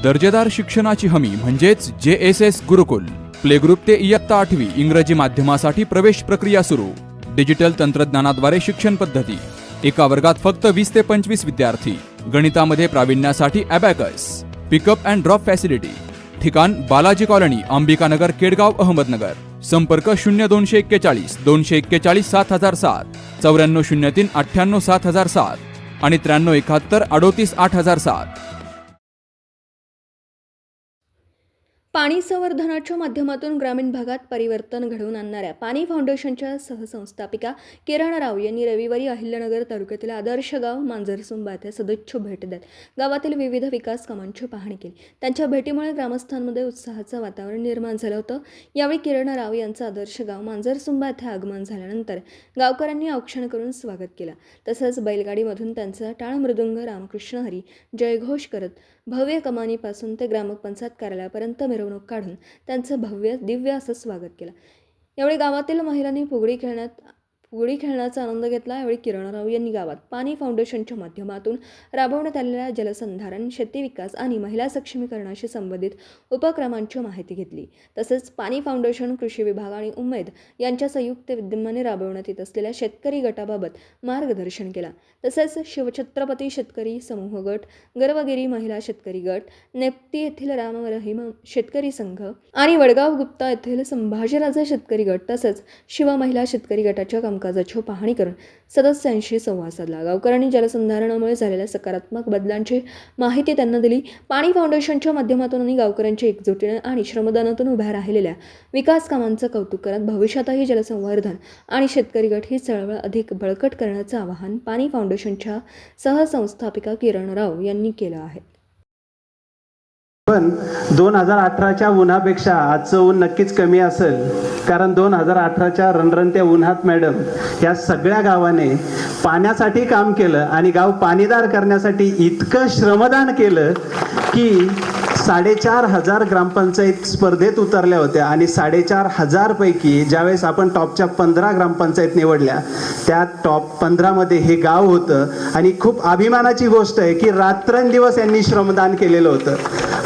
दर्जेदार शिक्षणाची हमी म्हणजेच JSS गुरुकुल. प्ले ग्रुप ते इयत्ता 8वी इंग्रजी माध्यमासाठी प्रवेश प्रक्रिया सुरू. डिजिटल तंत्रज्ञानाद्वारे शिक्षण पद्धती. एका वर्गात फक्त 20 ते 25 विद्यार्थी. गणितामध्ये प्रावीण्यासाठी abacus. Pickup and drop facility. ठिकाण बालाजी कॉलनी, अंबिकानगर, केडगाव, अहमदनगर. संपर्क 0241 241 7007, 9403 98 7007 आणि 9371 38 8007. पाणी संवर्धनाच्या माध्यमातून ग्रामीण भागात परिवर्तन घडवून आणणाऱ्या पाणी फाउंडेशनच्या सहसंस्थापिका किरण राव यांनी रविवारी अहिल्यानगर तालुक्यातील आदर्श गाव मांजरसुंबा येथे सदिच्छा भेट देत गावातील विविध विकास कामांची पाहणी केली. त्यांच्या भेटीमुळे ग्रामस्थांमध्ये उत्साहाचं वातावरण निर्माण झालं होतं. यावेळी किरण राव यांचं आदर्श गाव मांजरसुंबा येथे आगमन झाल्यानंतर गावकऱ्यांनी औक्षण करून स्वागत केलं. तसंच बैलगाडीमधून त्यांचा टाळ मृदुंग रामकृष्ण हरी जयघोष करत भव्य कमानीपासून ते ग्रामपंचायत कार्यालयापर्यंत मिरवणूक काढून त्यांचं भव्य दिव्य असं स्वागत केलं. यावेळी गावातील महिलांनी फुगडी खेळण्याचा आनंद घेतला. यावेळी किरण राव यांनी गावात पाणी फाउंडेशनच्या माध्यमातून राबवण्यात आलेल्या जलसंधारण, शेती विकास आणि महिला सक्षमीकरणाशी संबंधित उपक्रमांची माहिती घेतली. तसेच पाणी फाउंडेशन, कृषी विभाग आणि उमेद यांच्या संयुक्त विद्यमाने राबवण्यात येत असलेल्या शेतकरी गटाबाबत मार्गदर्शन केला. तसेच शिवछत्रपती शेतकरी समूह गट, गर्वगिरी महिला शेतकरी गट, नेप्ती येथील राम रहीम शेतकरी संघ आणि वडगाव गुप्ता येथील संभाजीराजे शेतकरी गट तसेच शिव महिला शेतकरी गटाच्या कामकाजाची पाहणी करून सदस्यांशी संवाद साधला. गावकऱ्यांनी जलसंधारणामुळे झालेल्या सकारात्मक बदलांची माहिती त्यांना दिली. पाणी फाउंडेशनच्या माध्यमातून आणि गावकऱ्यांच्या एकजुटीने आणि श्रमदानातून उभ्या राहिलेल्या विकास कामांचं कौतुक करत भविष्यातही जलसंवर्धन आणि शेतकरी गट ही चळवळ अधिक बळकट करण्याचं आवाहन पाणी फाउंडेशनच्या सहसंस्थापिका किरण राव यांनी केलं आहे. पण 2018च्या उन्हापेक्षा आजचं ऊन नक्कीच कमी असेल, कारण 2018च्या रणरणत्या उन्हात मॅडम या सगळ्या गावाने पाण्यासाठी काम केलं आणि गाव पाणीदार करण्यासाठी इतकं श्रमदान केलं की 4,500 ग्रामपंचायत स्पर्धेत उतरल्या होत्या आणि 4,500 पैकी ज्यावेळेस आपण टॉपच्या 15 ग्रामपंचायत निवडल्या त्या टॉप 15 मध्ये हे गाव होतं. आणि खूप अभिमानाची गोष्ट आहे की रात्रंदिवस यांनी श्रमदान केलेलं होतं.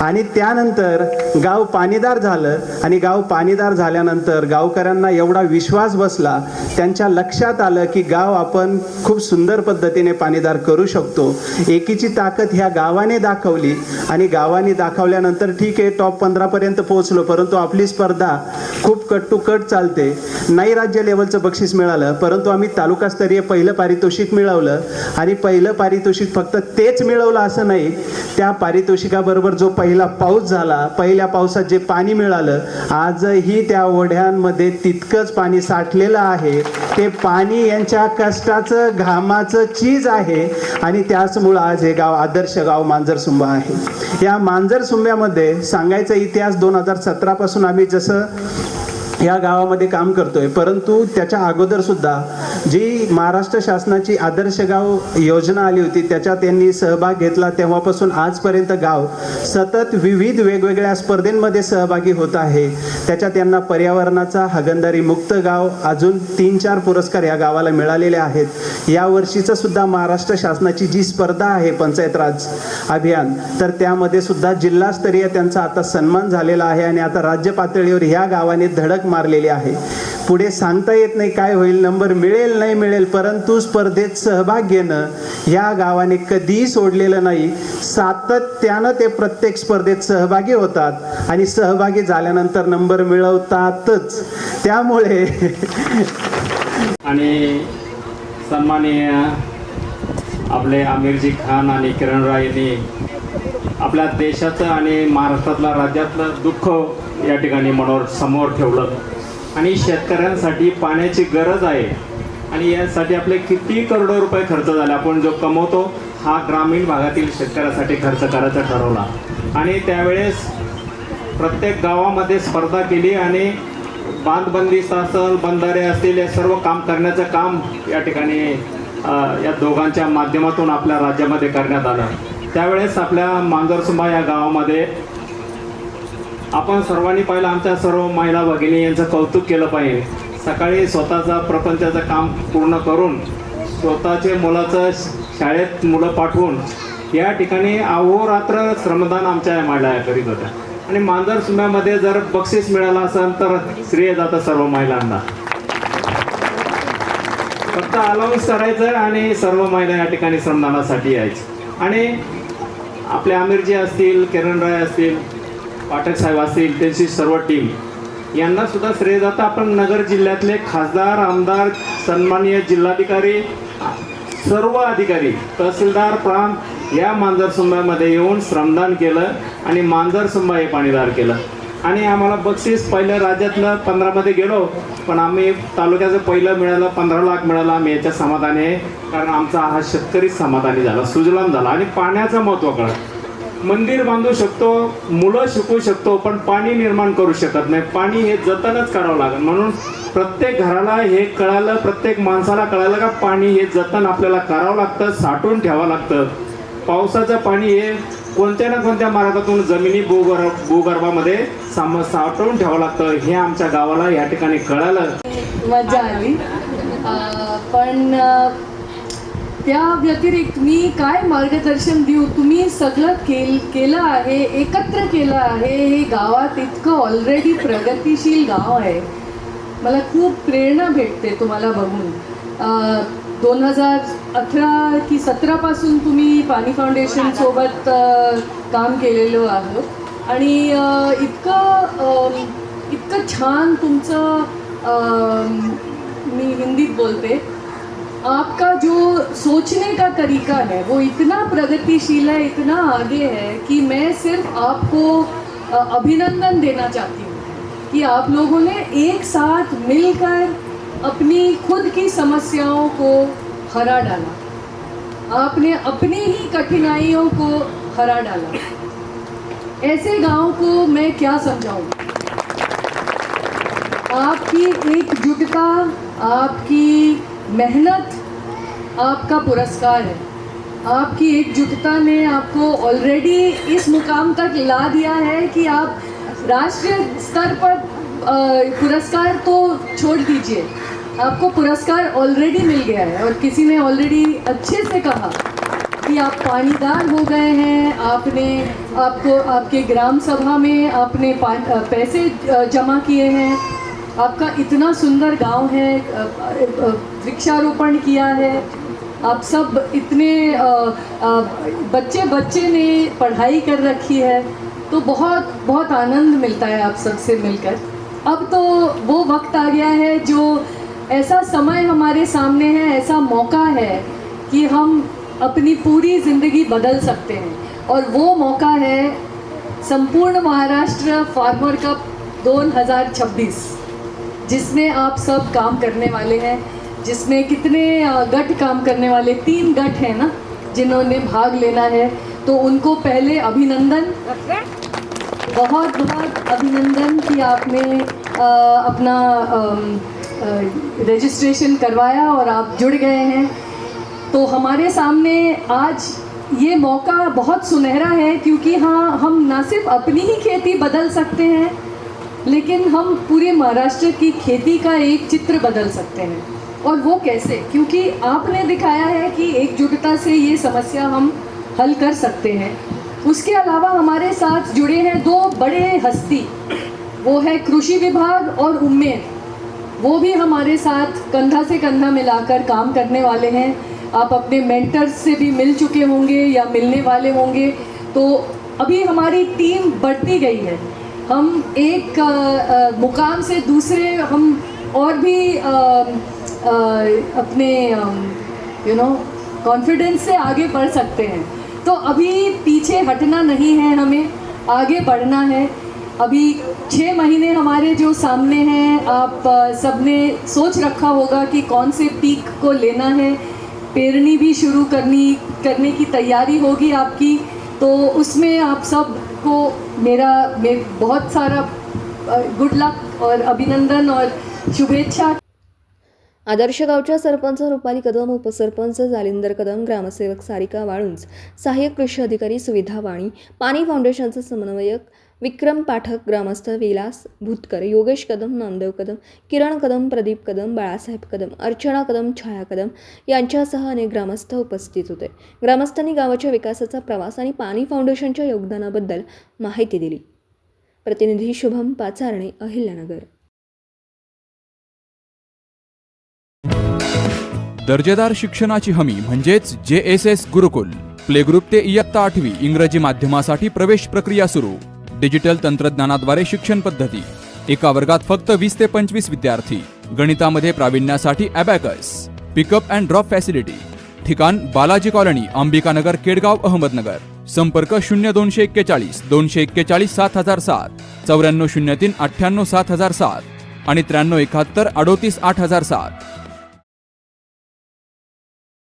आणि त्यानंतर गाव पाणीदार झालं आणि गाव पाणीदार झाल्यानंतर गावकऱ्यांना एवढा विश्वास बसला, त्यांच्या लक्षात आलं की गाव आपण खूप सुंदर पद्धतीने पाणीदार करू शकतो. एकीची ताकद ह्या गावाने दाखवली आणि गावाने दाखवल्यानंतर ठीक आहे टॉप 15 पर्यंत पोहोचलो, परंतु आपली स्पर्धा खूप कट टू कट चालते. नाही राज्य लेवलचं बक्षीस मिळालं, परंतु आम्ही तालुकास्तरीय पहिलं पारितोषिक मिळवलं. आणि पहिलं पारितोषिक फक्त तेच मिळवलं असं नाही, त्या पारितोषिकाबरोबर जो पहिला पाऊस झाला, पहिल्या पावसात जे पाणी मिळालं, आजही त्या ओढ्यांमध्ये तितकंच पाणी साठलेलं आहे. ते पाणी यांच्या कष्टाचं घामाचं चीज आहे आणि त्याचमुळं आज हे गाव आदर्श गाव मांजरसुंबा आहे. या मांजरसुंब्यामध्ये सांगायचा इतिहास 2017 पासून आम्ही जसं या गावामध्ये काम करतोय, परंतु त्याच्या अगोदर सुद्धा जी महाराष्ट्र शासनाची आदर्श गाव योजना आली होती त्याच्यात त्यांनी सहभाग घेतला. तेव्हापासून आजपर्यंत गाव सतत विविध वेगवेगळ्या स्पर्धेमध्ये सहभागी होत आहे. त्याच्यात त्यांना पर्यावरणाचा हागणदारी मुक्त गाव अजून 3-4 पुरस्कार या गावाला मिळालेले आहेत. या वर्षीचं सुद्धा महाराष्ट्र शासनाची जी स्पर्धा आहे पंचायत राज अभियान, तर त्यामध्ये सुद्धा जिल्हास्तरीय त्यांचा आता सन्मान झालेला आहे आणि आता राज्य पातळीवर ह्या गावाने धडक मारलेली आहे. पुढे सांगता येत नाही काय होईल, नंबर मिळेल नाही मिळेल, परंतु स्पर्धेत सहभाग घेणं या गावाने कधीही सोडलेलं नाही. सातत्यानं ते प्रत्येक स्पर्धेत सहभागी होतात आणि सहभागी झाल्यानंतर नंबर मिळवतातच. त्यामुळे आणि सन्माननीय आपले आमिरजी खान आणि किरण राव यांनी आपल्या देशाचं आणि महाराष्ट्रातलं राज्यातलं दुःख या ठिकाणी मनोर समोर ठेवलं आणि शेतकऱ्यांसाठी पाण्याची गरज आहे आणि यासाठी आपले किती करोडो रुपये खर्च झाले. आपण जो कमवतो हा ग्रामीण भागातील शेतकऱ्यासाठी खर्च करायचा ठरवला आणि त्यावेळेस प्रत्येक गावामध्ये स्पर्धा केली आणि बांधबंदिस्त असेल, बंधारे असतील, हे सर्व काम करण्याचं काम या ठिकाणी या दोघांच्या माध्यमातून आपल्या राज्यामध्ये करण्यात आलं. त्यावेळेस आपल्या मांजरसुंबा या गावामध्ये आपण सर्वांनी पाहिलं, आमच्या सर्व महिला भगिनी यांचं कौतुक केलं पाहिजे. सकाळी स्वतःचा प्रपंचाचं काम पूर्ण करून स्वतःचे मुलाचं शाळेत मुलं पाठवून या ठिकाणी अहोरात्र श्रमदान आमच्या या महिला करीत होत्या. आणि मांजर सुम्यामध्ये जर बक्षीस मिळालं असेल तर श्रेय जातं सर्व महिलांना. फक्त अलाउन्स करायचं आणि सर्व महिला या ठिकाणी श्रमदानासाठी यायचं. आणि आपले आमिरजी असतील, किरण राय असतील, पाठक साहेब असतील, त्यांची सर्व टीम यांना सुद्धा श्रेय जातं. आपण नगर जिल्ह्यातले खासदार, आमदार, सन्माननीय जिल्हाधिकारी, सर्व अधिकारी, तहसीलदार, प्रांत या मांजर सुंबामध्ये येऊन श्रमदान केलं आणि मांजर सुंबा हे पाणीदार केलं. आणि आम्हाला बक्षीस पहिलं राज्यातलं 15मध्ये गेलो, पण आम्ही तालुक्याचं पहिलं मिळालं, 15 लाख मिळालं. आम्ही याच्या समाधानी आहे, कारण आमचा हा शेतकरी समाधानी झाला, सुजलाम झाला. आणि पाण्याचं महत्त्व कळलं. मंदिर बांधू शकतो, मुलं शिकू शकतो, पण पाणी निर्माण करू शकत नाही. पाणी हे जतनच करावं लागेल. म्हणून प्रत्येक घराला हे कळालं, प्रत्येक माणसाला कळालं का पाणी हे जतन आपल्याला करावं लागतं, साठवून ठेवावं लागतं. पावसाचं पाणी हे कोणत्या ना कोणत्या मार्गातून जमिनी भूगर्भामध्ये साठवून ठेवावं लागतं. हे आमच्या गावाला या ठिकाणी कळालं. मजा आली. पण त्या व्यतिरिक्त मी काय मार्गदर्शन देऊ. तुम्ही सगळं केलं आहे, एकत्र केलं आहे. हे गावात इतकं ऑलरेडी प्रगतिशील गाव आहे. मला खूप प्रेरणा भेटते तुम्हाला बघून. 2018 की 17 तुम्ही पाणी फाउंडेशनसोबत काम केलेलं आहोत. आणि इतकं छान तुमचं, मी हिंदीत बोलते, आपका जो सोचने का तरीका है वो इतना प्रगतिशील है, इतना आगे है कि मैं सिर्फ आपको अभिनंदन देना चाहती हूँ कि आप लोगों ने एक साथ मिलकर अपनी खुद की समस्याओं को हरा डाला. आपने अपनी ही कठिनाइयों को हरा डाला. ऐसे गांव को मैं क्या समझाऊं. आपकी एकजुटता, आपकी मेहनत आपका पुरस्कार है. आपकी एकजुटता ने आपको ऑलरेडी इस मुकाम तक ला दिया है कि आप राष्ट्रीय स्तर पर पुरस्कार तो छोड़ दीजिए, आपको पुरस्कार ऑलरेडी मिल गया है. और किसी ने ऑलरेडी अच्छे से कहा कि आप पानीदार हो गए हैं. आपको आपके ग्राम सभा में आपने पैसे जमा किए हैं. आपका इतना सुंदर गांव है, वृक्षारोपण किया है. आप सब इतने बच्चे ने पढ़ाई कर रखी है. तो बहुत बहुत आनंद मिलता है आप सबसे मिलकर. अब तो वो वक्त आ गया है, जो ऐसा समय हमारे सामने है, ऐसा मौका है कि हम अपनी पूरी ज़िंदगी बदल सकते हैं. और वो मौका है संपूर्ण महाराष्ट्र फार्मर कप 2026, जिसमें आप सब काम करने वाले हैं. जिसमें कितने गट काम करने वाले, 3 गट हैं ना जिन्होंने भाग लेना है. तो उनको पहले अभिनंदन, बहुत बहुत अभिनंदन कि आपने अपना रजिस्ट्रेशन करवाया और आप जुड़ गए हैं. तो हमारे सामने आज ये मौका बहुत सुनहरा है, क्योंकि हाँ, हम ना सिर्फ अपनी ही खेती बदल सकते हैं, लेकिन हम पूरे महाराष्ट्र की खेती का एक चित्र बदल सकते हैं. और वो कैसे? क्योंकि आपने दिखाया है कि एकजुटता से ये समस्या हम हल कर सकते हैं. उसके अलावा हमारे साथ जुड़े हैं 2 बड़े हस्ती, वो है कृषि विभाग और उम्मेद. वो भी हमारे साथ कंधा से कंधा मिलाकर काम करने वाले हैं. आप अपने मेंटर्स से भी मिल चुके होंगे या मिलने वाले होंगे. तो अभी हमारी टीम बढ़ती गई है. हम एक मुकाम से दूसरे, हम और भी अपने कॉन्फिडेंस से आगे बढ़ सकते हैं. तो अभी पीछे हटना नहीं है, हमें आगे बढ़ना है. अभी 6 महीने हमारे जो सामने हैं, आप सबने सोच रखा होगा कि कौन से पीक को लेना है. पेरनी भी शुरू करने की तैयारी होगी आपकी. तो उसमें आप सबको मेरा बहुत सारा गुड लक और अभिनंदन और शुभेच्छा. आदर्श गावच्या सरपंच रुपाली कदम, उपसरपंच जालिंदर कदम, ग्रामसेवक सारिका वाळुंज, सहाय्यक कृषी अधिकारी सुविधा वाणी, पाणी फाउंडेशनचे समन्वयक विक्रम पाठक, ग्रामस्थ विलास भूतकर, योगेश कदम, नामदेव कदम, किरण कदम, प्रदीप कदम, बाळासाहेब कदम, अर्चना कदम, छाया कदम यांच्यासह अनेक ग्रामस्थ उपस्थित होते. ग्रामस्थांनी गावाच्या विकासाचा प्रवास आणि पाणी फाउंडेशनच्या योगदानाबद्दल माहिती दिली. प्रतिनिधी शुभम पाचारणे, अहिल्यानगर. दर्जेदार शिक्षणाची हमी म्हणजेच JSS गुरुकुल. प्ले ग्रुप ते इयत्ता 8वी इंग्रजी माध्यमासाठी प्रवेश प्रक्रिया सुरू. डिजिटल तंत्रज्ञानाद्वारे शिक्षण पद्धती. एका वर्गात फक्त 20 ते 25 विद्यार्थी. गणितामध्ये प्रावीण्यासाठी abacus. Pickup and drop facility. ठिकाण बालाजी कॉलनी, अंबिकानगर, केडगाव, अहमदनगर. संपर्क 0241 241 7007, 9403 98 7007 आणि 9371 38 8007.